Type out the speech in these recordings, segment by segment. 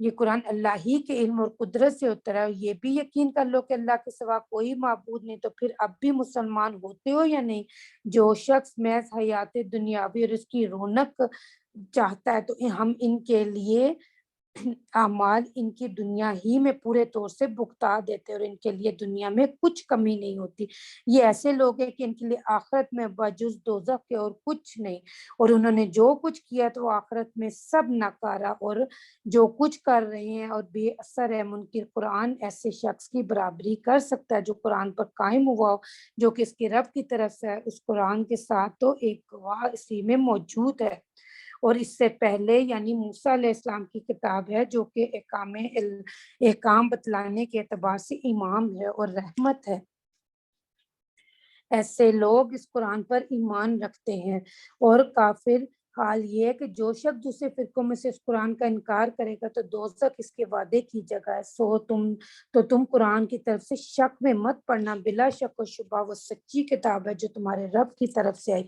یہ قرآن اللہ ہی کے علم اور قدرت سے اترا ہے. یہ بھی یقین کر لو کہ اللہ کے سوا کوئی معبود نہیں. تو پھر اب بھی مسلمان ہوتے ہو یا نہیں؟ جو شخص محض حیات دنیاوی اور اس کی رونق چاہتا ہے تو ہم ان کے لیے اعمال ان کی دنیا ہی میں پورے طور سے بھگتا دیتے اور ان کے لیے دنیا میں کچھ کمی نہیں ہوتی. یہ ایسے لوگ ہیں کہ ان کے لیے آخرت میں بجز دوزخ کے اور کچھ نہیں، اور انہوں نے جو کچھ کیا تو آخرت میں سب ناکارہ اور جو کچھ کر رہے ہیں اور بے اثر ہے منکر. قرآن ایسے شخص کی برابری کر سکتا ہے جو قرآن پر قائم ہوا ہو، جو کہ اس کے رب کی طرف سے ہے. اس قرآن کے ساتھ تو ایک گواہ اسی میں موجود ہے، اور اس سے پہلے یعنی موسیٰ علیہ السلام کی کتاب ہے جو کہ احکام بتلانے کے اعتبار سے امام ہے اور رحمت ہے. ایسے لوگ اس قرآن پر ایمان رکھتے ہیں. اور کافر حال یہ ہے کہ جو شخص دوسرے فرقوں میں سے اس قرآن کا انکار کرے گا تو دوزخ اس کے وعدے کی جگہ ہے. تم قرآن کی طرف سے شک میں مت پڑنا، بلا شک و شبہ وہ سچی کتاب ہے جو تمہارے رب کی طرف سے آئی.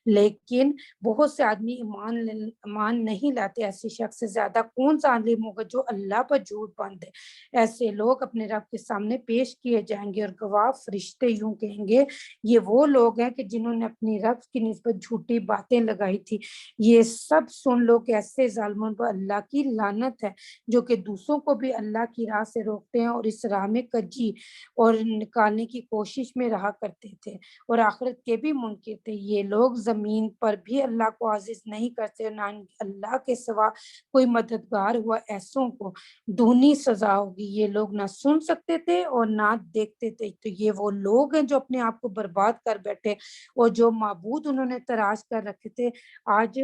لیکن بہت سے آدمی ایمان نہیں لاتے. ایسے شخص سے زیادہ کون سا عالم ہوگا جو اللہ پر جھوٹ باندھے. ایسے لوگ اپنے رب کے سامنے پیش کیے جائیں گے اور گواہ فرشتے یوں کہیں گے یہ وہ لوگ ہیں کہ جنہوں نے اپنی رب کی نسبت جھوٹی باتیں لگائی تھی. یہ سب سن لو کہ ایسے ظالموں پر اللہ کی لعنت ہے جو کہ دوسروں کو بھی اللہ کی راہ سے روکتے ہیں اور اس راہ میں کجی اور نکالنے کی کوشش میں رہا کرتے تھے اور آخرت کے بھی منکر تھے. یہ لوگ زمین پر بھی اللہ کو عزیز نہیں کرتے، نہ اللہ کے سوا کوئی مددگار ہوا. ایسوں کو دونی سزا ہوگی. یہ لوگ نہ سن سکتے تھے اور نہ دیکھتے تھے. تو یہ وہ لوگ ہیں جو اپنے آپ کو برباد کر بیٹھے اور جو معبود انہوں نے تراش کر رکھے تھے آج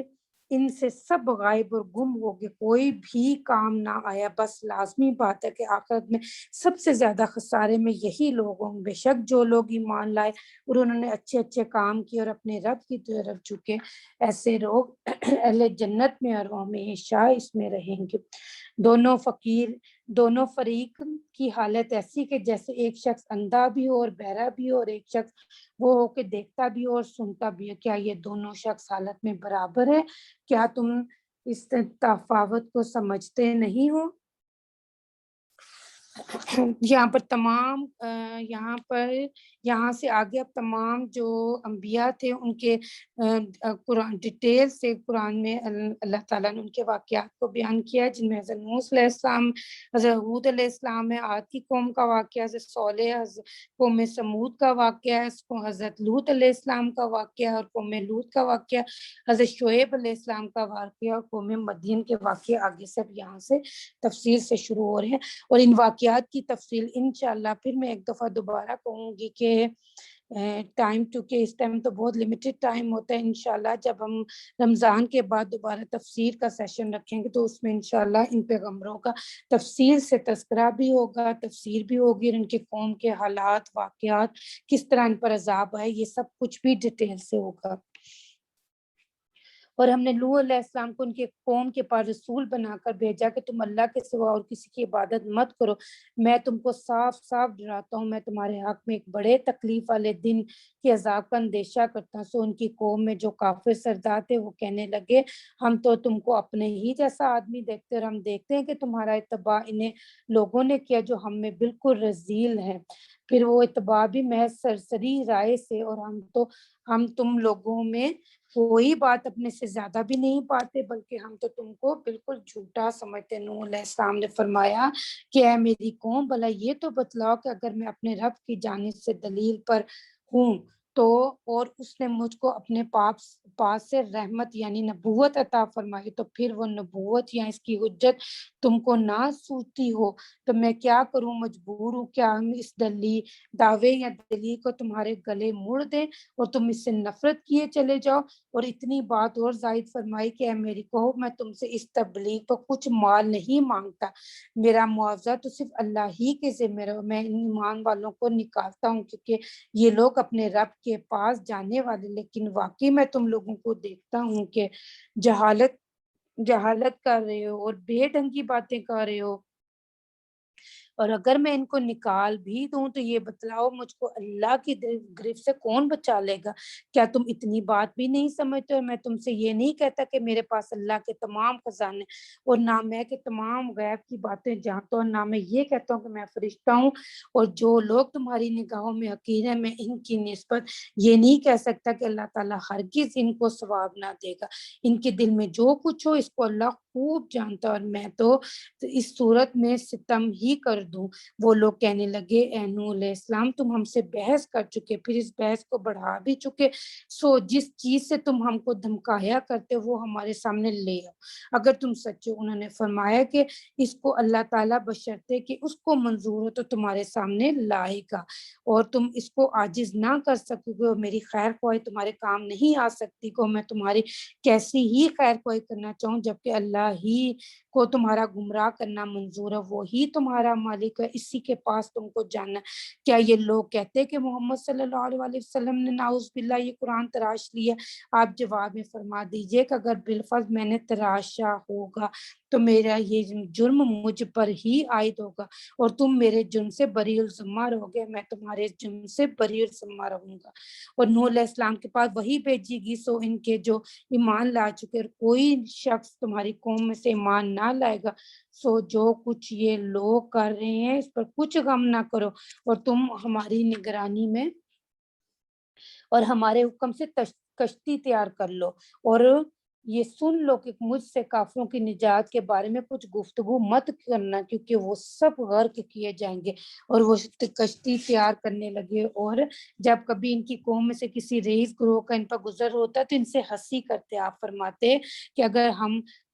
ان سے سب غائب اور گم ہو گئے، کوئی بھی کام نہ آیا. بس لازمی بات ہے کہ آخرت میں سب سے زیادہ خسارے میں یہی لوگ ہوں. بے شک جو لوگ ایمان لائے اور انہوں نے اچھے اچھے کام کیے اور اپنے رب کی طرف جھکے، ایسے لوگ اہل جنت میں اور ہمیشہ اس میں رہیں گے. دونوں فریق کی حالت ایسی کہ جیسے ایک شخص اندھا بھی ہو اور بہرا بھی ہو اور ایک شخص وہ ہو کہ دیکھتا بھی ہو اور سنتا بھی ہو. کیا یہ دونوں شخص حالت میں برابر ہے؟ کیا تم اس تفاوت کو سمجھتے نہیں ہو؟ یہاں سے آگے اب تمام جو انبیاء تھے ان کے قرآن ڈیٹیل سے قرآن میں اللہ تعالیٰ نے ان کے واقعات کو بیان کیا، جن میں حضرت موسیٰ علیہ السلام، حضرت ہود علیہ السلام ہے، عاد کی قوم کا واقعہ، حضرت صالح قوم سمود کا واقعہ ہے، حضرت لوط علیہ السلام کا واقعہ اور قوم لوط کا واقعہ، حضرت شعیب علیہ السلام کا واقعہ اور قوم مدین کے واقعے آگے سب یہاں سے تفصیل سے شروع ہو رہے ہیں. اور ان واقعات کی تفصیل انشاءاللہ پھر میں ایک دفعہ دوبارہ کہوں گی کہ ٹائم چونکہ اس ٹائم تو بہت لیمیٹڈ ٹائم ہوتا ہے. انشاءاللہ جب ہم رمضان کے بعد دوبارہ تفسیر کا سیشن رکھیں گے تو اس میں انشاءاللہ ان پیغمبروں کا تفصیل سے تذکرہ بھی ہوگا، تفسیر بھی ہوگی، اور ان کے قوم کے حالات، واقعات، کس طرح ان پر عذاب آئے، یہ سب کچھ بھی ڈیٹیل سے ہوگا. اور ہم نے نوح علیہ السلام کو ان کے قوم کے پاس رسول بنا کر بھیجا کہ تم اللہ کے سوا اور کسی کی عبادت مت کرو، میں تم کو صاف صاف ڈراتا ہوں، میں تمہارے حق میں ایک بڑے تکلیف والے دن کے عذاب کا اندیشہ کرتا ہوں. سو ان کی قوم میں جو کافر سردار تھے وہ کہنے لگے ہم تو تم کو اپنے ہی جیسا آدمی دیکھتے اور ہم دیکھتے ہیں کہ تمہارا اتباع انہیں لوگوں نے کیا جو ہم میں بالکل رذیل ہے. پھر وہ اتباع بھی محض سرسری رائے سے، اور ہم تم لوگوں میں کوئی بات اپنے سے زیادہ بھی نہیں پاتے بلکہ ہم تو تم کو بالکل جھوٹا سمجھتے. نوح علیہ السلام نے فرمایا کہ اے میری قوم بھلا یہ تو بتلاؤ کہ اگر میں اپنے رب کی جانب سے دلیل پر ہوں تو اور اس نے مجھ کو اپنے پاس سے رحمت یعنی نبوت عطا فرمائی تو پھر وہ نبوت یا اس کی حجت تم کو نہ سوتی ہو تو میں کیا کروں، مجبور ہوں کیا ہم اس دعوے یا دلیل کو تمہارے گلے موڑ دیں اور تم اس سے نفرت کیے چلے جاؤ. اور اتنی بات اور زائد فرمائی کہ اے میری قوم میں تم سے اس تبلیغ پر کچھ مال نہیں مانگتا، میرا معاوضہ تو صرف اللہ ہی کے ذمہ ہے. میں ان ایمان والوں کو نکالتا ہوں کیونکہ یہ لوگ اپنے رب کے پاس جانے والے، لیکن واقعی میں تم لوگوں کو دیکھتا ہوں کہ جہالت کر رہے ہو اور بے ڈھنگ کی باتیں کر رہے ہو اور اگر میں ان کو نکال بھی دوں تو یہ بتلاؤ مجھ کو اللہ کی گرفت سے کون بچا لے گا؟ کیا تم اتنی بات بھی نہیں سمجھتے؟ اور میں تم سے یہ نہیں کہتا کہ میرے پاس اللہ کے تمام خزانے اور نہ میں کہ تمام غیب کی باتیں جانتا ہوں، نہ میں یہ کہتا ہوں کہ میں فرشتہ ہوں، اور جو لوگ تمہاری نگاہوں میں حقیر ہیں میں ان کی نسبت یہ نہیں کہہ سکتا کہ اللہ تعالیٰ ہرگز ان کو ثواب نہ دے گا۔ ان کے دل میں جو کچھ ہو اس کو اللہ خوب جانتا، اور میں تو اس صورت میں ستم ہی کر دوں۔ وہ لوگ کہنے لگے اے نوح علیہ السلام تم ہم سے بحث کر چکے، پھر اس بحث کو بڑھا بھی چکے، سو جس چیز سے تم ہم کو دھمکایا کرتے وہ ہمارے سامنے لے آؤ اگر تم سچے۔ انہوں نے فرمایا کہ اس کو اللہ تعالیٰ بشرطے کہ اس کو منظور ہو تو تمہارے سامنے لائے گا، اور تم اس کو عاجز نہ کر سکو گے، اور میری خیر خواہی تمہارے کام نہیں آ سکتی کو میں تمہاری کیسی ہی خیر خواہی کرنا چاہوں، جبکہ اللہ ہی کو تمہارا گمراہ کرنا منظور ہے، وہی تمہارا مالک ہے، اسی کے پاس تم کو جاننا۔ کیا یہ لوگ کہتے ہیں کہ محمد صلی اللہ علیہ وسلم نے نعوذ باللہ یہ قرآن تراش لیا؟ آپ جواب میں فرما دیجئے کہ اگر بالفرض میں نے تراشا ہوگا تو میرا یہ جرم مجھ پر ہی عائد ہوگا، اور تم میرے جرم سے بری الذمہ رہو گے، میں تمہارے جرم سے بری الذمہ رہوں گا۔ اور نوح علیہ السلام کے پاس وہی بھیجی گی، سو ان کے جو ایمان لا چکے، اور کوئی شخص تمہاری قوم میں سے ایمان نہ لائے گا، سو جو کچھ یہ لوگ کر رہے ہیں اس پر کچھ غم نہ کرو، اور تم ہماری نگرانی میں اور ہمارے حکم سے کشتی تیار کر لو، اور یہ سن لو کہ مجھ سے کافروں کی نجات کے بارے میں کچھ گفتگو مت کرنا، کیونکہ وہ سب غرق کیے جائیں گے۔ اور وہ کشتی تیار کرنے لگے، اور جب کبھی ان کی قوم میں سے کسی رئیس گروہ کا ان پر گزر ہوتا تو ان سے ہنسی کرتے۔ آپ فرماتے کہ اگر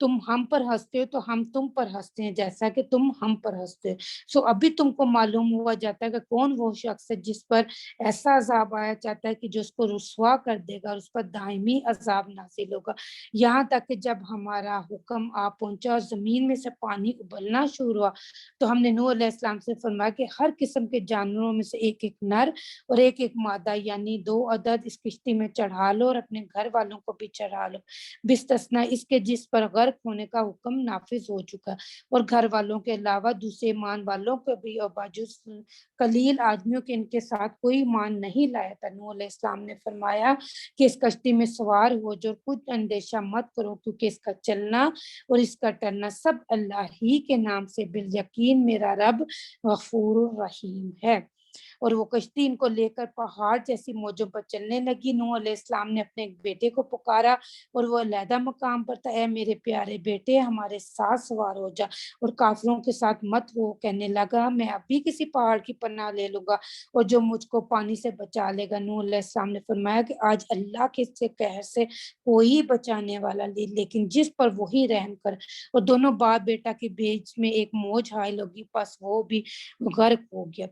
تم ہم پر ہنستے ہو تو ہم تم پر ہنستے ہیں جیسا کہ تم ہم پر ہنستے ہو۔ سو ابھی تم کو معلوم ہوا جاتا ہے کہ کون وہ شخص ہے جس پر ایسا عذاب آیا جاتا ہے کہ جو اس کو رسوا کر دے گا، اور اس پر دائمی عذاب نازل ہوگا، یہاں تک کہ جب ہمارا حکم آ پہنچا اور زمین میں سے پانی ابلنا شروع ہوا تو ہم نے نوح علیہ السلام سے فرمایا کہ ہر قسم کے جانوروں میں سے ایک ایک نر اور ایک ایک مادہ یعنی 2 عدد اس کشتی میں چڑھا لو، اور اپنے گھر والوں کو بھی چڑھا لو، بستثنا اس کے جس پر غرق ہونے کا حکم نافذ ہو چکا، اور گھر والوں کے علاوہ دوسرے ایمان والوں کو بھی، اور باجوز قلیل آدمیوں کے ان کے ساتھ کوئی ایمان نہیں لایا تھا۔ نوح علیہ السلام نے فرمایا کہ اس کشتی میں سوار ہو جو کچھ اندیشہ مت کرو، کیونکہ اس کا چلنا اور اس کا ٹرنا سب اللہ ہی کے نام سے، بالیقین میرا رب غفور الرحیم ہے۔ اور وہ کشتی ان کو لے کر پہاڑ جیسی موجوں پر چلنے لگی۔ نوح علیہ السلام نے اپنے ایک بیٹے کو پکارا اور وہ علیحدہ مقام پر تھا، اے میرے پیارے بیٹے ہمارے ساتھ سوار ہو جا اور کافروں کے ساتھ مت ہو۔ کہنے لگا میں اب بھی کسی پہاڑ کی پناہ لے لوں گا اور جو مجھ کو پانی سے بچا لے گا۔ نوح علیہ السلام نے فرمایا کہ آج اللہ کے قہر سے کوئی بچانے والا نہیں، لیکن جس پر وہی رحم کر۔ اور دونوں باپ بیٹا کے بیچ میں ایک موج حائل ہوگی، پس وہ بھی غرق ہو گیا۔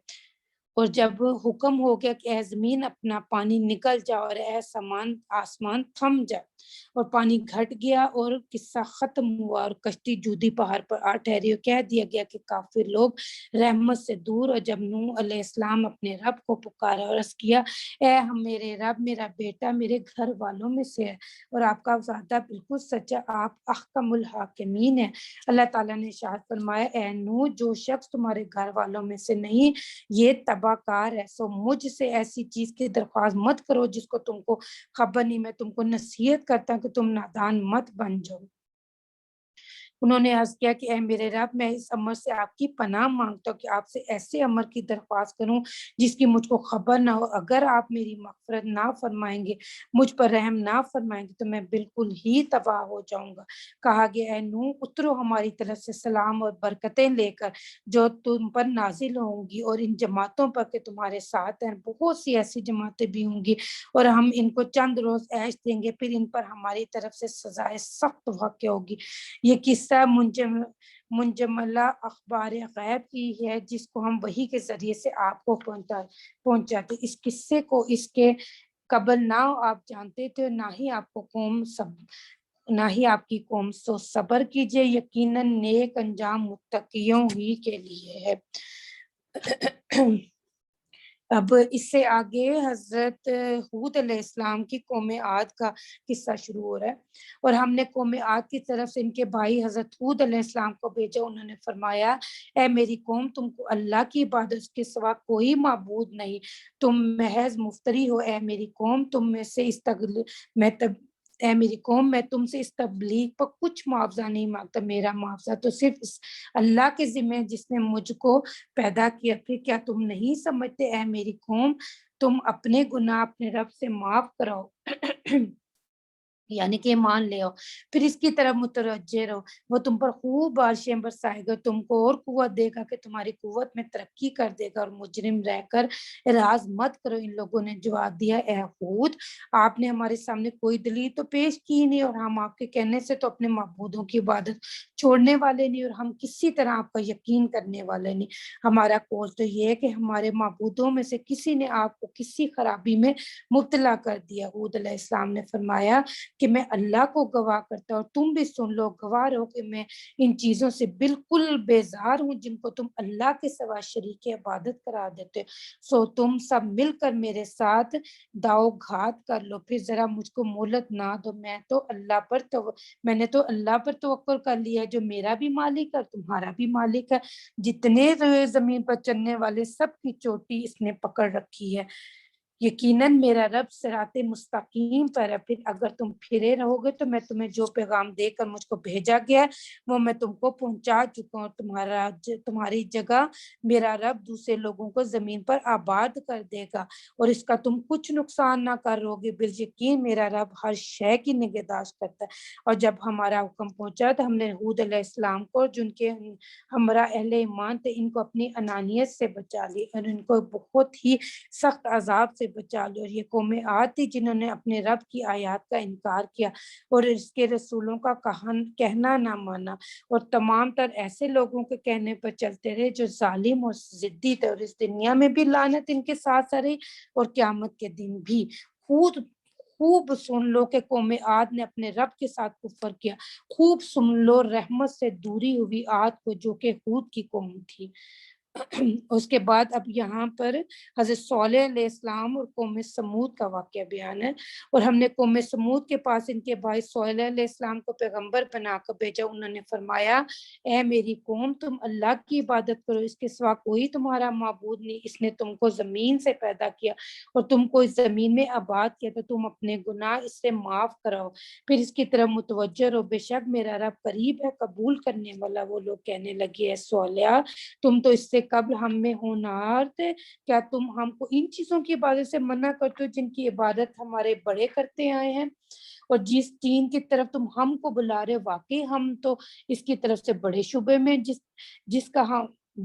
اور جب حکم ہو گیا کہ اے زمین اپنا پانی نکل جا اور اے آسمان تھم جا، اور پانی گھٹ گیا اور قصہ ختم ہوا، اور کشتی جودی پہاڑ پر آ ٹھہری، اور کہہ دیا گیا کہ کافر لوگ رحمت سے دور۔ اور جب نوح علیہ السلام اپنے رب کو پکارا اور عرض کیا اے ہم میرے رب، میرا بیٹا میرے گھر والوں میں سے ہے اور آپ کا وعدہ بالکل سچا، آپ احکم الحاکمین ہیں۔ اللہ تعالیٰ نے ارشاد فرمایا اے نوح جو شخص تمہارے گھر والوں میں سے نہیں یہ تباہ کار ہے، سو مجھ سے ایسی چیز کی درخواست مت کرو جس کو تم کو خبر نہیں، میں تم کو نصیحت کرتا ہوں کہ تم نادان مت بن جاؤ۔ انہوں نے عرض کیا کہ اے میرے رب میں اس امر سے آپ کی پناہ مانگتا ہوں کہ آپ سے ایسے امر کی درخواست کروں جس کی مجھ کو خبر نہ ہو، اگر آپ میری مغفرت نہ فرمائیں گے، مجھ پر رحم نہ فرمائیں گے تو میں بالکل ہی تباہ ہو جاؤں گا۔ کہا گیا اے نوح اترو ہماری طرف سے سلام اور برکتیں لے کر جو تم پر نازل ہوں گی، اور ان جماعتوں پر کہ تمہارے ساتھ ہیں، بہت سی ایسی جماعتیں بھی ہوں گی اور ہم ان کو چند روز عیش دیں گے، پھر ان پر ہماری طرف سے سزائے سخت واقع ہوگی۔ یہ قصہ منجملہ اخبار غیب کی ہے جس کو ہم وحی کے ذریعے سے آپ کو پہنچاتے۔ اس قصے کو اس کے قبل نہ آپ جانتے تھے، نہ ہی آپ کی قوم، سو صبر کیجئے، یقیناً نیک انجام متقیوں ہی کے لیے ہے۔ اب اس سے آگے حضرت ہود علیہ السلام کی قوم عاد کا قصہ شروع ہو رہا ہے، اور ہم نے قوم عاد کی طرف سے ان کے بھائی حضرت ہود علیہ السلام کو بھیجا۔ انہوں نے فرمایا اے میری قوم، تم کو اللہ کی عبادت کے سوا کوئی معبود نہیں، تم محض مفتری ہو۔ اے میری قوم، اے میری قوم، میں تم سے اس تبلیغ پر کچھ معاوضہ نہیں مانگتا، میرا معاوضہ تو صرف اس اللہ کے ذمہ جس نے مجھ کو پیدا کیا۔ پھر کیا تم نہیں سمجھتے اے میری قوم، تم اپنے گناہ اپنے رب سے معاف کراؤ یعنی کہ مان لے آؤ، پھر اس کی طرف متوجہ رہو، وہ تم پر خوب بارشیں برسائے گا، تم کو اور قوت دے گا کہ تمہاری قوت میں ترقی کر دے گا، اور مجرم رہ کر اعراض مت کرو۔ ان لوگوں نے جواب دیا اے ہود، آپ نے ہمارے سامنے کوئی دلیل تو پیش کی نہیں، اور ہم آپ کے کہنے سے تو اپنے معبودوں کی عبادت چھوڑنے والے نہیں، اور ہم کسی طرح آپ کا یقین کرنے والے نہیں۔ ہمارا قول تو یہ ہے کہ ہمارے معبودوں میں سے کسی نے آپ کو کسی خرابی میں مبتلا کر دیا۔ ہود علیہ السلام نے فرمایا کہ میں اللہ کو گواہ کرتا ہوں، تم بھی سن لو، گواہ رہو کہ میں ان چیزوں سے بالکل بیزار ہوں جن کو تم اللہ کے سوا شریک عبادت قرار دیتے ہو۔ سو تم سب مل کر میرے ساتھ داؤ گھات کر لو، پھر ذرا مجھ کو مہلت نہ دو، میں نے تو اللہ پر توکل کر لیا ہے جو میرا بھی مالک ہے اور تمہارا بھی مالک ہے، جتنے زمین پر چلنے والے سب کی چوٹی اس نے پکڑ رکھی ہے، یقیناً میرا رب صراط مستقیم پر ہے۔ پھر اگر تم پھرے رہو گے تو میں تمہیں جو پیغام دے کر مجھ کو بھیجا گیا ہے وہ میں تم کو پہنچا چکا ہوں، تمہاری جگہ میرا رب دوسرے لوگوں کو زمین پر آباد کر دے گا، اور اس کا تم کچھ نقصان نہ کرو گے، بالیقین میرا رب ہر شے کی نگہداشت کرتا ہے۔ اور جب ہمارا حکم پہنچا تو ہم نے ہود علیہ السلام کو، جن کے ہمراہ اہل ایمان تھے، ان کو اپنی انانیت سے بچا لی اور ان کو بہت ہی سخت عذاب سے بچا لی، اور یہ قوم عاد تھی جنہوں نے اپنے رب کی آیات کا انکار کیا اور اس کے رسولوں کا کہنا نہ مانا، اور تمام تر ایسے لوگوں کے کہنے پر چلتے رہے جو ظالم اور ضدی تھے، اور اس دنیا میں بھی لعنت ان کے ساتھ رہی اور قیامت کے دن بھی۔ خوب سن لو کہ قوم عاد نے اپنے رب کے ساتھ کفر کیا، خوب سن لو رحمت سے دوری ہوئی عاد کو جو کہ ہود کی قوم تھی۔ اس کے بعد اب یہاں پر حضرت صالح علیہ السلام اور قوم سمود کا واقعہ بیان ہے، اور ہم نے قوم سمود کے پاس ان کے بھائی صالح علیہ السلام کو پیغمبر بنا کر بھیجا۔ انہوں نے فرمایا اے میری قوم، تم اللہ کی عبادت کرو، اس کے سوا کوئی تمہارا معبود نہیں، اس نے تم کو زمین سے پیدا کیا اور تم کو اس زمین میں آباد کیا، تو تم اپنے گناہ اس سے معاف کراؤ، پھر اس کی طرف متوجہ رہو، بے شک میرا رب قریب ہے قبول کرنے والا۔ وہ لوگ کہنے لگے اے صالح، تم تو اس سے قبل ہم میں ہونہار تھے، کیا تم ہم کو ان چیزوں کی عبادت سے منع کرتے ہو جن کی عبادت ہمارے بڑے کرتے آئے ہیں، اور جس دین کی طرف تم ہم کو بلا رہے، واقعی ہم تو اس کی طرف سے بڑے شبے میں،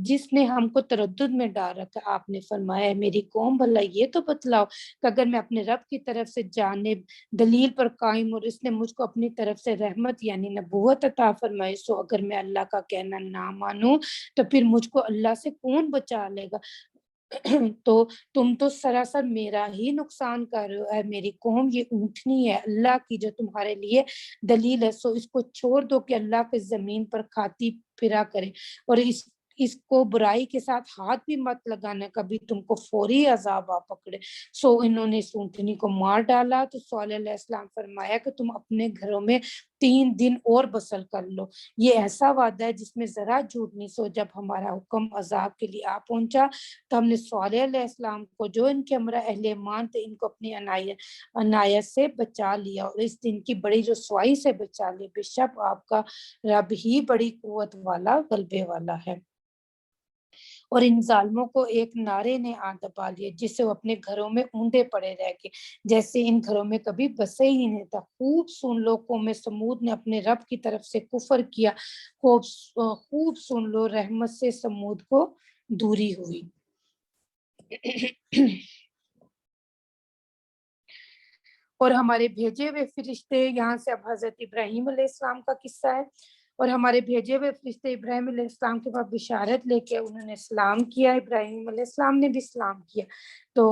جس نے ہم کو تردد میں ڈال رکھا۔ آپ نے فرمایا میری قوم، بھلا یہ تو بتلاؤ کہ اگر میں اپنے رب کی طرف سے جانب دلیل پر قائم اور اس نے مجھ کو اپنی طرف سے رحمت یعنی نبوت عطا فرمائی، سو اگر میں اللہ کا کہنا نہ مانوں تو پھر مجھ کو اللہ سے کون بچا لے گا؟ تو تم تو سراسر میرا ہی نقصان کر رہے ہو۔ اے میری قوم، یہ اونٹنی ہے اللہ کی جو تمہارے لیے دلیل ہے، سو اس کو چھوڑ دو کہ اللہ کے زمین پر کھاتی پھرا کرے، اور اس کو برائی کے ساتھ ہاتھ بھی مت لگانا، کبھی تم کو فوری عذاب آ پکڑے۔ سو انہوں نے اس اونٹنی کو مار ڈالا، تو صالح علیہ السلام فرمایا کہ تم اپنے گھروں میں 3 دن اور بسر کر لو، یہ ایسا وعدہ ہے جس میں ذرا جھوٹ نہیں۔ سو جب ہمارا حکم عذاب کے لیے آ پہنچا تو ہم نے صالح علیہ السلام کو جو ان کے ہمراہ اہل ایمان تھے ان کو اپنی عنایت سے بچا لیا، اور اس دن کی بڑی رسوائی سے بچا لیا، بے شک آپ کا رب ہی بڑی قوت والا غلبے والا ہے۔ اور ان ظالموں کو ایک نعرے نے آ دبا لیا جس سے وہ اپنے گھروں میں اوندے پڑے رہ گئے، جیسے ان گھروں میں کبھی بسے ہی نہیں تھا۔ خوب سن لو قوم سمود نے اپنے رب کی طرف سے کفر کیا، خوب سن لو رحمت سے سمود کو دوری ہوئی۔ اور ہمارے بھیجے ہوئے فرشتے، یہاں سے اب حضرت ابراہیم علیہ السلام کا قصہ ہے، اور ہمارے بھیجے ہوئے فرشتے ابراہیم علیہ السلام کے پاس بشارت لے کے انہوں نے سلام کیا، ابراہیم علیہ السلام نے بھی سلام کیا، تو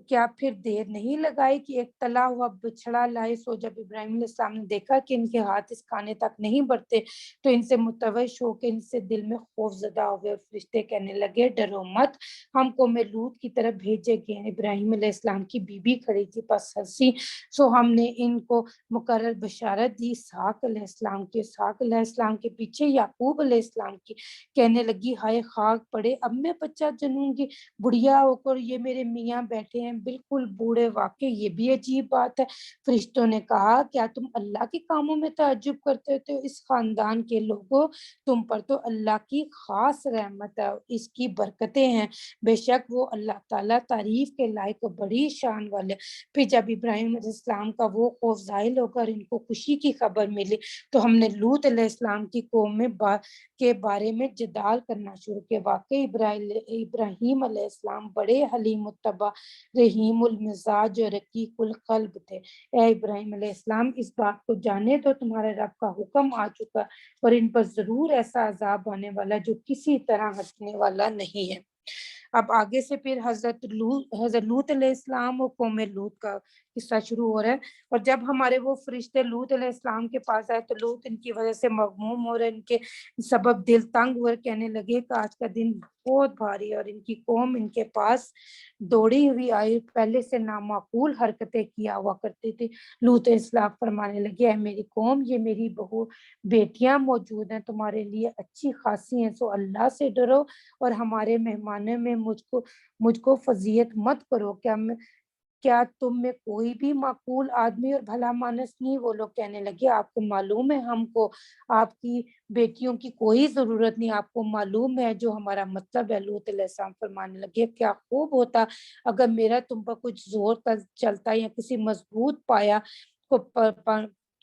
کیا پھر دیر نہیں لگائی کہ ایک تلا ہوا بچھڑا لائے؟ سو جب ابراہیم علیہ السلام نے دیکھا کہ ان کے ہاتھ اس کھانے تک نہیں بڑھتے تو ان سے متوش ہو کے ان سے دل میں خوف زدہ ہو گئے، اور فرشتے کہنے لگے ڈرو مت، ہم قوم لوط کی طرف بھیجے گئے ہیں۔ ابراہیم علیہ السلام کی بیوی کھڑی تھی، پس ہنسی، سو ہم نے ان کو مقرر بشارت دی اسحاق علیہ السلام کی۔ اسحاق علیہ السلام کے پیچھے یعقوب علیہ السلام کی، کہنے لگی ہائے خاک پڑے، اب میں بچہ جنوں گی، بڑھیا ہو کر یہ میرے میاں بیٹھے ہیں بالکل بوڑھے، واقعی یہ بھی عجیب بات ہے۔ فرشتوں نے کہا کیا تم اللہ کے کاموں میں تعجب کرتے ہو؟ اس خاندان کے لوگوں، تم پر تو اللہ کی خاص رحمت ہے، اس کی برکتیں ہیں، بے شک وہ اللہ تعالیٰ تعریف کے لائق بڑی شان والے۔ پھر جب ابراہیم علیہ السلام کا وہ خوف ظاہر ہو کر ان کو خوشی کی خبر ملی تو ہم نے لوط علیہ السلام کی قوم کے بارے میں جدال کرنا شروع کیا۔ واقعی ابراہیم علیہ السلام بڑے حلیم الطبع، رحیم المزاج اور رقیق القلب تھے۔ اے ابراہیم علیہ السلام، اس بات کو جانے تو تمہارے رب کا حکم آ چکا اور ان پر ضرور ایسا عذاب آنے والا جو کسی طرح ہٹنے والا نہیں ہے۔ اب آگے سے پھر حضرت لوط علیہ السلام اور قوم لوط کا قصہ شروع ہو رہا ہے۔ اور جب ہمارے وہ فرشتے لوط علیہ السلام کے پاس آئے تو لوط ان کی وجہ سے مغموم ہو رہے، ان کے سبب دل تنگ ہوئے، کہنے لگے کہ آج کا دن بہت بھاری ہے، اور ان کی قوم ان کے پاس دوڑی ہوئی آئی، پہلے سے نامعقول حرکتیں کیا ہوا کرتی تھی۔ لوط علیہ السلام فرمانے لگے اے میری قوم، یہ میری بہو بیٹیاں موجود ہیں، تمہارے لیے اچھی خاصی ہیں، سو اللہ سے ڈرو اور ہمارے مہمانوں میں مجھ کو فضیحت مت کرو۔ کیا تم میں کوئی بھی معقول آدمی اور بھلا مانس نہیں؟ وہ لوگ کہنے لگے آپ کو معلوم ہے ہم کو آپ کی بیٹیوں کی کوئی ضرورت نہیں، آپ کو معلوم ہے جو ہمارا مطلب ہے۔ لوط علیہ السلام فرمانے لگے کیا خوب ہوتا اگر میرا تم پر کچھ زور چلتا یا کسی مضبوط پایا کو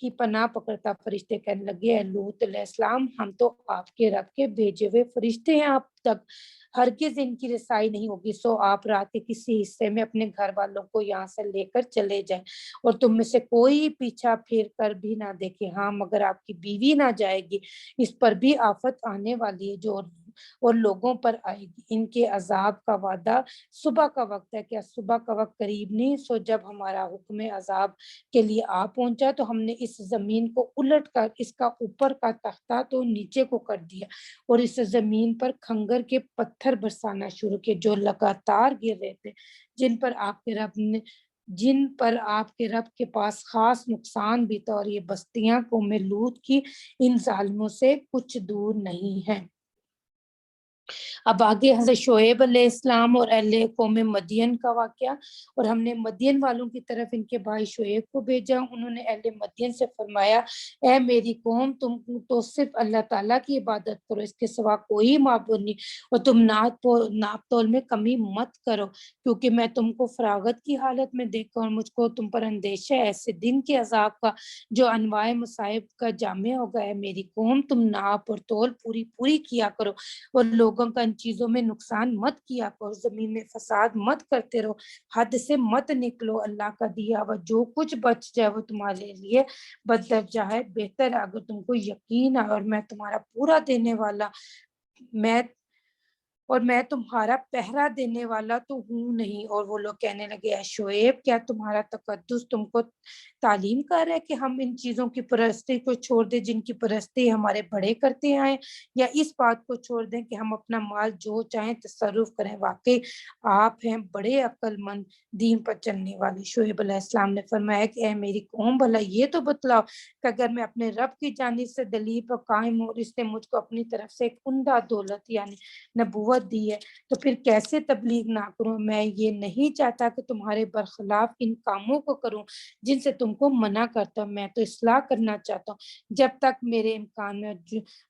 کی پناہ پکڑتا۔ فرشتے کہنے لگے اے لوط علیہ السلام، ہم تو آپ کے رب کے بھیجے ہوئے فرشتے ہیں، آپ تک ہرگز ان کی رسائی نہیں ہوگی، سو آپ رات کے کسی حصے میں اپنے گھر والوں کو یہاں سے لے کر چلے جائیں اور تم میں سے کوئی پیچھا پھیر کر بھی نہ دیکھے، ہاں مگر آپ کی بیوی نہ جائے گی، اس پر بھی آفت آنے والی ہے جو اور لوگوں پر آئے گی۔ ان کے عذاب کا وعدہ صبح کا وقت ہے، کیا صبح کا وقت قریب نہیں؟ سو جب ہمارا حکم عذاب کے لیے آ پہنچا تو ہم نے اس زمین کو الٹ کر اس کا اوپر کا تختہ تو نیچے کو کر دیا اور اس زمین پر کھنگر کے پتھر برسانا شروع کیے جو لگاتار گر رہے تھے، جن پر آپ کے رب کے پاس خاص نقصان بھی تھا، اور یہ بستیاں قوم لوط کی ان ظالموں سے کچھ دور نہیں ہیں۔ اب آگے حضرت شعیب علیہ السلام اور اہل قوم مدین کا واقعہ۔ اور ہم نے مدین والوں کی طرف ان کے بھائی شعیب کو بھیجا، انہوں نے اہل مدین سے فرمایا اے میری قوم، تم تو صرف اللہ تعالیٰ کی عبادت کرو، اس کے سوا کوئی معبود نہیں، اور تم ناپ تول میں کمی مت کرو، کیونکہ میں تم کو فراغت کی حالت میں دیکھا اور مجھ کو تم پر اندیشہ ہے ایسے دن کے عذاب کا جو انواع مصائب کا جامع ہوگا۔ ہے میری قوم، تم ناپ اور تول پوری کیا کرو اور لوگوں کا ان چیزوں میں نقصان مت کیا کرو، زمین میں فساد مت کرتے رہو، حد سے مت نکلو، اللہ کا دیا ہوا جو کچھ بچ جائے وہ تمہارے لیے بدرجہ ہے، بہتر ہے اگر تم کو یقین ہے، اور میں تمہارا پورا دینے والا میں تمہارا پہرا دینے والا تو ہوں نہیں۔ اور وہ لوگ کہنے لگے اے شعیب، کیا تمہارا تقدس تم کو تعلیم کر رہا ہے کہ ہم ان چیزوں کی پرستی کو چھوڑ دیں جن کی پرستی ہمارے بڑے کرتے آئے، یا اس بات کو چھوڑ دیں کہ ہم اپنا مال جو چاہیں تصرف کریں؟ واقعی آپ ہیں بڑے عقل مند، دین پر چلنے والے۔ شعیب علیہ السلام نے فرمایا کہ اے میری قوم، بھلا یہ تو بتلاؤ کہ اگر میں اپنے رب کی جانب سے دلیل پر قائم ہوں اور اس نے مجھ کو اپنی طرف سے ایک عمدہ دولت یعنی نبوت دی ہے تو پھر کیسے تبلیغ نہ کروں؟ میں یہ نہیں چاہتا کہ تمہارے برخلاف ان کاموں کو کروں جن سے تم کو منع کرتا ہوں، میں تو اصلاح کرنا چاہتا ہوں۔ جب تک میرے امکان میں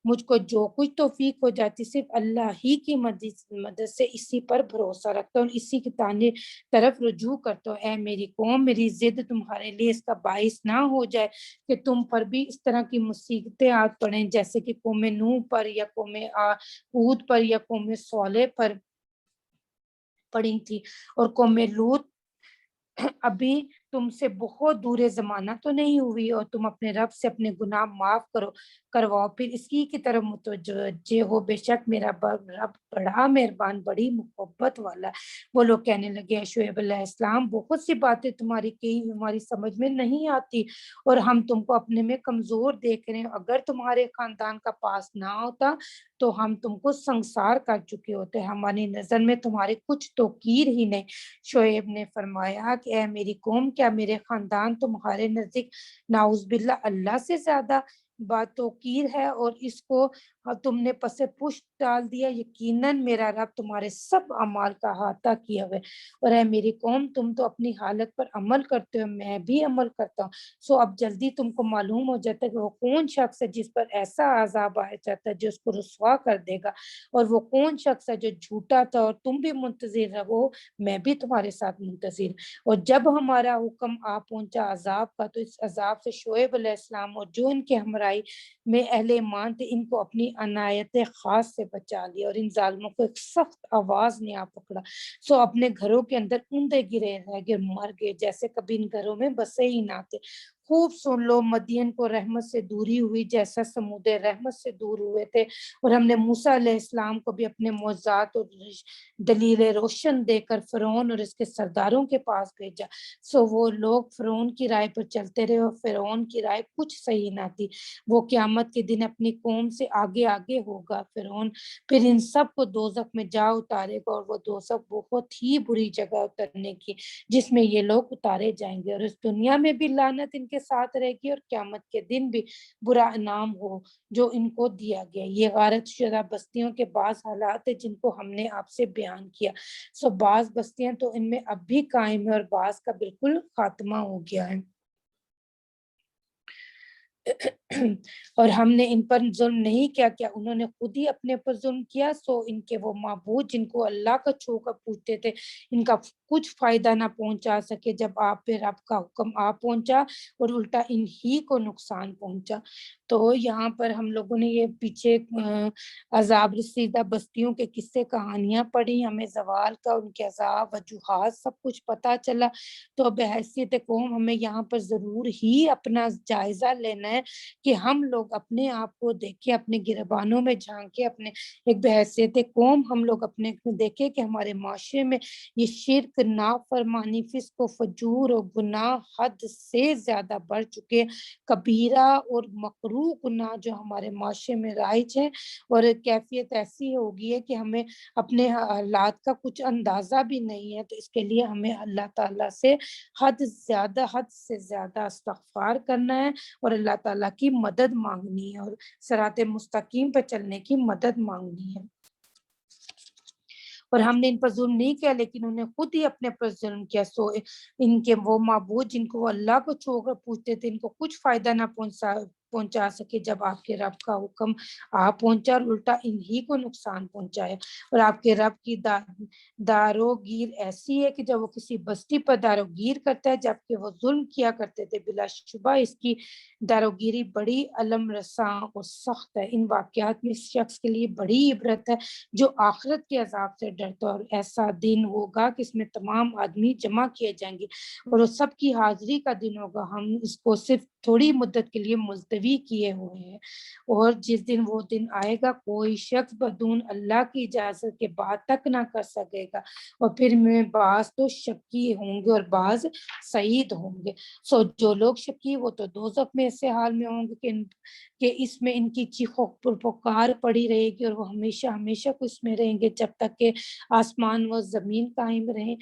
مجھ کو جو کچھ توفیق ہو جاتی صرف اللہ ہی کی مدد سے اسی پر بھروسہ رکھتا ہوں اور اسی کی طرف رجوع کرتا ہوں۔ اے میری قوم، میری ضد تمہارے لیے اس کا باعث نہ ہو جائے کہ تم پر بھی اس طرح کی مصیبتیں آ پڑیں جیسے کہ قوم نوح پر یا قوم ہود پر یا قوم صالح پر پڑی تھی اور قوم لوط ابھی تم سے بہت دور زمانہ تو نہیں ہوئی، اور تم اپنے رب سے اپنے گناہ معاف کرواؤ، پھر اسی کی طرف متوجہ ہو، بے شک میرا رب بڑا مہربان، بڑی محبت والا ہے۔ وہ لوگ کہنے لگے شعیب علیہ السلام، بہت سی باتیں تمہاری کہی ہماری سمجھ میں نہیں آتی، اور ہم تم کو اپنے میں کمزور دیکھ رہے ہیں، اگر تمہارے خاندان کا پاس نہ ہوتا تو ہم تم کو سنسار کر چکے ہوتے، ہماری نظر میں تمہاری کچھ توقیر ہی نہیں۔ شعیب نے فرمایا کہ اے میری قوم، کیا میرے خاندان تمہارے نزدیک نعوذ باللہ اللہ سے زیادہ بات توقیر ہے، اور اس کو تم نے پس پشت ڈال دیا؟ یقیناً میرا رب تمہارے سب اعمال کا احاطہ کیا ہوئے، اور اے میری قوم، تم تو اپنی حالت پر عمل کرتے ہو، میں بھی عمل کرتا ہوں، سو اب جلدی تم کو معلوم ہو جاتا ہے کہ وہ کون شخص ہے جس پر ایسا عذاب آیا جاتا ہے جو اس کو رسوا کر دے گا، اور وہ کون شخص ہے جو جھوٹا تھا، اور تم بھی منتظر رہو، میں بھی تمہارے ساتھ منتظر۔ اور جب ہمارا حکم آ پہنچا عذاب کا، تو اس عذاب سے شعیب علیہ السلام اور جو ان کے ہمراہی میں اہل ایمان تھے، ان کو اپنی عنایت خاص سے بچا لیا، اور ان ظالموں کو ایک سخت آواز نے آ پکڑا، سو اپنے گھروں کے اندر اوندے گرے رہ گئے، مر گئے، جیسے کبھی ان گھروں میں بسے ہی نہ تھے۔ خوب سن لو، مدین کو رحمت سے دوری ہوئی جیسا سمود رحمت سے دور ہوئے تھے، اور ہم نے موسیٰ علیہ السلام کو بھی اپنے معجزات اور دلیل روشن دے کر فرعون اور اس کے سرداروں کے پاس بھیجا، سو وہ لوگ فرعون کی رائے پر چلتے رہے، اور فرعون کی رائے کچھ صحیح نہ تھی، وہ قیامت کے دن اپنی قوم سے آگے آگے ہوگا۔ فرعون پھر ان سب کو دوزخ میں جا اتارے گا، اور وہ دوزخ بہت ہی بری جگہ اترنے کی جس میں یہ لوگ اتارے جائیں گے، اور اس دنیا میں بھی لعنت ان کے ساتھ رہے گی، اور قیامت کے دن بھی برا انعام ہو جو ان کو دیا گیا۔ یہ غارت شدہ بستیوں کے بعض حالات ہیں جن کو ہم نے آپ سے بیان کیا، سو بعض بستیاں تو ان میں اب بھی قائم ہے، اور بعض کا بالکل خاتمہ ہو گیا ہے۔ اور ہم نے ان پر ظلم نہیں کیا، کیا انہوں نے خود ہی اپنے پر ظلم کیا؟ سو ان کے وہ معبود جن کو اللہ کا چھو کر پوچھتے تھے، ان کا کچھ فائدہ نہ پہنچا سکے جب آپ پہ رب کا حکم آ پہنچا، اور الٹا ان ہی کو نقصان پہنچا۔ تو یہاں پر ہم لوگوں نے یہ پیچھے عذاب رسیدہ بستیوں کے قصے کہانیاں پڑھی، ہمیں زوال کا، ان کے عذاب، وجوہات، سب کچھ پتا چلا۔ تو بحیثیت قوم ہمیں یہاں پر ضرور ہی اپنا جائزہ لینا ہے کہ ہم لوگ اپنے آپ کو دیکھیں، اپنے گربانوں میں جھانکیں، اپنے ایک بحیثیت قوم ہم لوگ اپنے دیکھیں کہ ہمارے معاشرے میں یہ شرک، نافرمانی، فسق و فجور اور گناہ حد سے زیادہ بڑھ چکے، کبیرہ اور مکروہ گناہ جو ہمارے معاشرے میں رائج ہیں، اور کیفیت ایسی ہوگی ہے کہ ہمیں اپنے حالات کا کچھ اندازہ بھی نہیں ہے۔ تو اس کے لیے ہمیں اللہ تعالیٰ سے حد سے زیادہ استغفار کرنا ہے، اور اللہ تعالیٰ کی مدد مانگنی ہے، اور صراط مستقیم پہ چلنے کی مدد مانگنی ہے۔ اور ہم نے ان پر ظلم نہیں کیا، لیکن انہیں خود ہی اپنے پر ظلم کیا، سو ان کے وہ معبود جن کو وہ اللہ کو چھوڑ کر پوچھتے تھے، ان کو کچھ فائدہ نہ پہنچا سکے جب آپ کے رب کا حکم آ پہنچا، اور الٹا انہی کو نقصان پہنچایا۔ اور آپ کے رب کی دارو گیر ایسی ہے کہ جب وہ کسی بستی پر دارو گیر کرتا ہے جبکہ وہ ظلم کیا کرتے تھے، بلا شبہ اس کی داروگیری بڑی علم رساں اور سخت ہے۔ ان واقعات میں اس شخص کے لیے بڑی عبرت ہے جو آخرت کے عذاب سے ڈرتا ہے، اور ایسا دن ہوگا کہ اس میں تمام آدمی جمع کیے جائیں گے، اور وہ سب کی حاضری کا دن ہوگا، ہم اس کو صرف تھوڑی مدت کے لیے ملتوی کیے ہوئے ہیں، اور جس دن وہ دن آئے گا کوئی شخص بدون اللہ کی اجازت کے بعد تک نہ کر سکے گا، اور پھر میں بعض تو شکی ہوں گے اور بعض سعید ہوں گے۔ سو جو لوگ شکی وہ تو دوزخ میں ایسے حال میں ہوں گے کہ اس میں ان کی چیخ و پکار پڑی رہے گی، اور وہ ہمیشہ ہمیشہ کو اس میں رہیں گے جب تک کہ آسمان و زمین قائم رہیں۔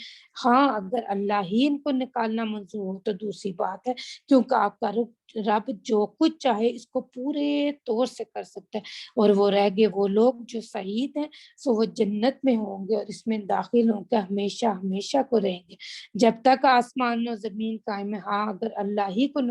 ہاں اگر اللہ ہی ان کو نکالنا منظور ہو تو دوسری بات ہے، کیونکہ آپ کا رب جو کچھ چاہے اس کو پورے طور سے کر سکتا ہے، اور وہ رہ گئے وہ لوگ جو شہید ہیں، سو وہ جنت میں ہوں گے، اور اس میں داخل ہوں گے، ہمیشہ ہمیشہ کو رہیں گے جب تک آسمان و زمین قائم ہے۔ ہاں اگر اللہ ہی کو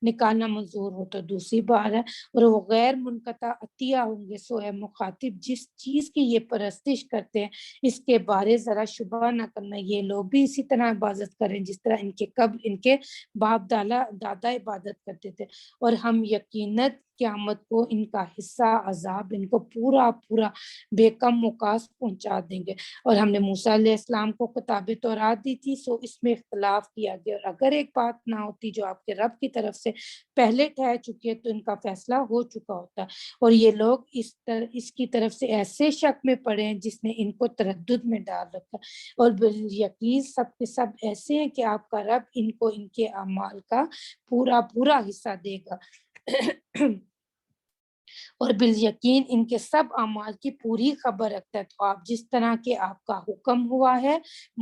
نکالنا منظور ہو تو دوسری بات ہے، اور وہ غیر منقطع عطیہ ہوں گے۔ سو اے مخاطب، جس چیز کی یہ پرستش کرتے ہیں اس کے بارے ذرا شبہ نہ کرنا، یہ لوگ بھی اسی طرح عبادت کریں جس طرح ان کے باپ دادا عبادت کرتے تھے، اور ہم یقیناً قیامت کو ان کا حصہ عذاب ان کو پورا پورا بے کم مقاص پہنچا دیں گے۔ اور ہم نے موسیٰ علیہ السلام کو کتاب تورات دی تھی، سو اس میں اختلاف کیا گیا، اور اگر ایک بات نہ ہوتی جو آپ کے رب کی طرف سے پہلے ٹھہر چکی ہے تو ان کا فیصلہ ہو چکا ہوتا، اور یہ لوگ اس کی طرف سے ایسے شک میں پڑے ہیں جس نے ان کو تردد میں ڈال رکھا، اور بالیقین سب کے سب ایسے ہیں کہ آپ کا رب ان کو ان کے اعمال کا پورا پورا حصہ دے گا اور بالیقین ان کے سب اعمال کی پوری خبر رکھتا ہے۔ تو آپ جس طرح کے آپ کا حکم ہوا ہے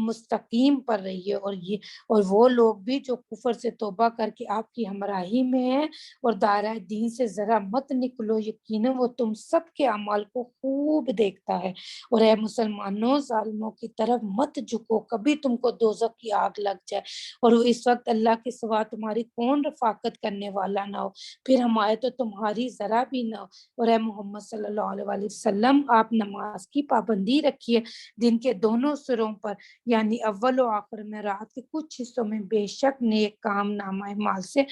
مستقیم پر رہیے، اور وہ لوگ بھی جو کفر سے توبہ کر کے آپ کی ہمراہی میں ہیں اور دائرہ دین سے ذرا مت نکلو، یقیناً وہ تم سب کے اعمال کو خوب دیکھتا ہے۔ اور اے مسلمانوں، ظالموں کی طرف مت جھکو، کبھی تم کو دوزخ کی آگ لگ جائے اور وہ اس وقت اللہ کے سوا تمہاری کون رفاقت کرنے والا نہ ہو، پھر ہم آئے تو تمہاری ذرا بھی نہ ہو۔ اور اے محمد صلی اللہ علیہ وسلم، آپ نماز کی پابندی رکھیے دن کے دونوں سروں پر، یعنی اول و آخر میں، رات کے کچھ حصوں میں، بے شک نیک کام نامہ اعمال سے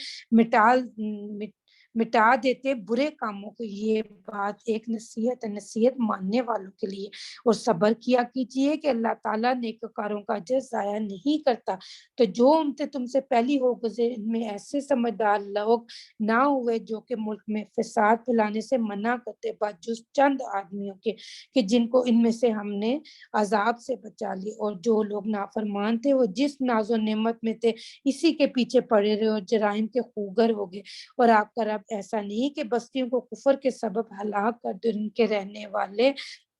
مٹا دیتے برے کاموں کو۔ یہ بات ایک نصیحت ہے نصیحت ماننے والوں کے لیے، اور صبر کیا کیجئے کہ اللہ تعالیٰ نیکوکاروں کا اجر ضائع نہیں کرتا۔ تو جو امتیں تم سے پہلی ہو گزرے ان میں ایسے سمجھدار لوگ نہ ہوئے جو کہ ملک میں فساد پھیلانے سے منع کرتے، بجز چند آدمیوں کے کہ جن کو ان میں سے ہم نے عذاب سے بچا لی، اور جو لوگ نافرمان تھے وہ جس ناز و نعمت میں تھے اسی کے پیچھے پڑے رہے اور جرائم کے خوگر ہو گئے۔ اور آپ کا رب ایسا نہیں کہ بستیوں کو کفر کے سبب ہلاک کر دے، ان کے رہنے والے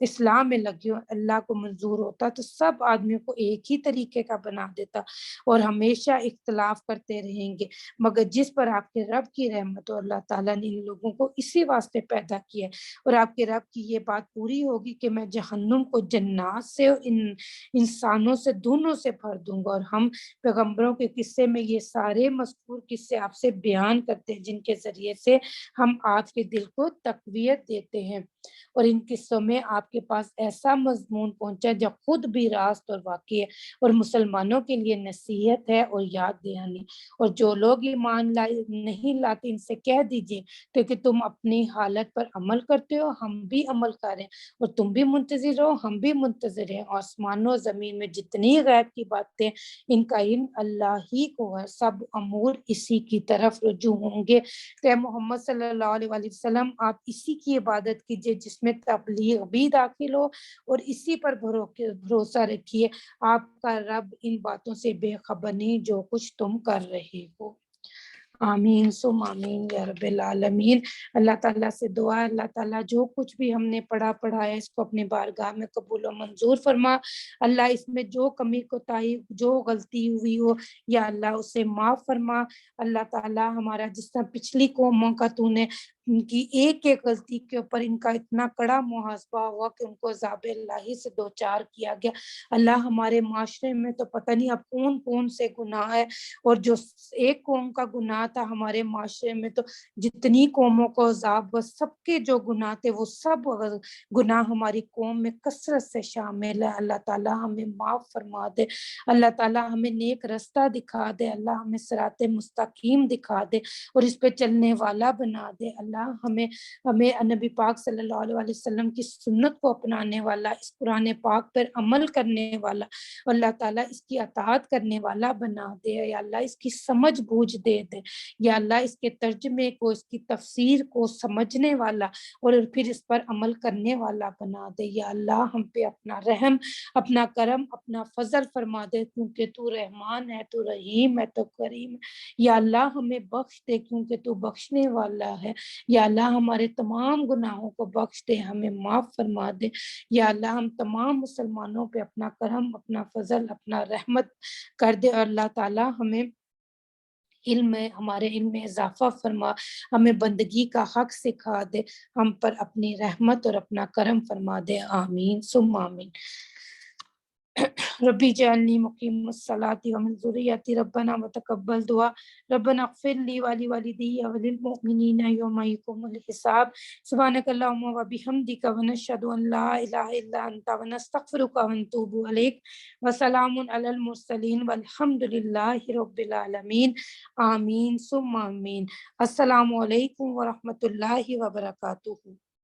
اسلام میں لگے ہو، اللہ کو منظور ہوتا تو سب آدمیوں کو ایک ہی طریقے کا بنا دیتا، اور ہمیشہ اختلاف کرتے رہیں گے، مگر جس پر آپ کے رب کی رحمت ہو۔ اللہ تعالیٰ نے ان لوگوں کو اسی واسطے پیدا کیا ہے، اور آپ کے رب کی یہ بات پوری ہوگی کہ میں جہنم کو جنات سے اور انسانوں سے دونوں سے بھر دوں گا۔ اور ہم پیغمبروں کے قصے میں یہ سارے مذکور قصے آپ سے بیان کرتے ہیں جن کے ذریعے سے ہم آپ کے دل کو تقویت دیتے ہیں، اور ان قصوں میں آپ کے پاس ایسا مضمون پہنچا جو خود بھی راست اور واقعی ہے اور مسلمانوں کے لیے نصیحت ہے اور یاد دہانی۔ اور جو لوگ ایمان نہیں لاتے ان سے کہہ دیجئے کہ تم اپنی حالت پر عمل کرتے ہو، ہم بھی عمل کریں، اور تم بھی منتظر ہو، ہم بھی منتظر ہیں۔ آسمانوں زمین میں جتنی غیب کی باتیں ان کا علم اللہ ہی کو ہے، سب امور اسی کی طرف رجوع ہوں گے۔ کہ محمد صلی اللہ علیہ وسلم آپ اسی کی عبادت کیجئے جس میں تبلیغ بھی داخل ہو، اور اسی پر بھروسہ رکھیے، آپ کا رب ان باتوں سے بے خبر نہیں جو کچھ تم کر رہے ہو۔ آمین ثم آمین یا رب العالمین۔ اللہ تعالیٰ سے دعا ہے اللہ تعالیٰ جو کچھ بھی ہم نے پڑھایا اس کو اپنے بارگاہ میں قبول و منظور فرما۔ اللہ اس میں جو کمی کوتاہی جو غلطی ہوئی ہو یا اللہ اسے معاف فرما۔ اللہ تعالیٰ ہمارا جس طرح پچھلی قوموں کا تو نے ان کی ایک ایک غلطی کے اوپر ان کا اتنا کڑا محاسبہ ہوا کہ ان کو عذاب الہی سے دوچار کیا گیا، اللہ ہمارے معاشرے میں تو پتہ نہیں اب کون کون سے گناہ ہے، اور جو ایک قوم کا گناہ تھا ہمارے معاشرے میں تو جتنی قوموں کو عذاب و سب کے جو گناہ تھے وہ سب گناہ ہماری قوم میں کثرت سے شامل ہے۔ اللہ تعالیٰ ہمیں معاف فرما دے، اللہ تعالیٰ ہمیں نیک رستہ دکھا دے، اللہ ہمیں صراط مستقیم دکھا دے اور اس پہ چلنے والا بنا دے۔ اللہ ہمیں نبی پاک صلی اللہ علیہ وسلم کی سنت کو اپنانے والا، اس قرآن پاک پر عمل کرنے والا، اللہ تعالیٰ اس کی اطاعت کرنے والا بنا دے، یا اللہ اس کی سمجھ بوجھ دے دے، یا اللہ اس کے ترجمے کو اس کی تفسیر کو سمجھنے والا اور پھر اس پر عمل کرنے والا بنا دے۔ یا اللہ ہم پہ اپنا رحم، اپنا کرم، اپنا فضل فرما دے، کیونکہ تو رحمان ہے، تو رحیم ہے، تو کریم ہے۔ یا اللہ ہمیں بخش دے کیونکہ تو بخشنے والا ہے۔ یا اللہ ہمارے تمام گناہوں کو بخش دے، ہمیں معاف فرما دے۔ یا اللہ ہم تمام مسلمانوں پہ اپنا کرم، اپنا فضل، اپنا رحمت کر دے، اور اللہ تعالیٰ ہمیں ہمارے علم میں اضافہ فرما، ہمیں بندگی کا حق سکھا دے، ہم پر اپنی رحمت اور اپنا کرم فرما دے۔ آمین ثم آمین۔ ربی جعلنی مقیم الصلاۃ ومن ذریتی ربنا وتقبل دعا ربنا اغفر لی ولی والدی وللمؤمنین یوم یقوم الحساب سبحانک اللہم وبحمدک ونشہد ان لا الہ الا انت ونستغفرک ونتوب الیک وسلام علی المرسلین والحمد للہ رب العالمین آمین ثم آمین۔ السلام علیکم ورحمۃ اللہ وبرکاتہ۔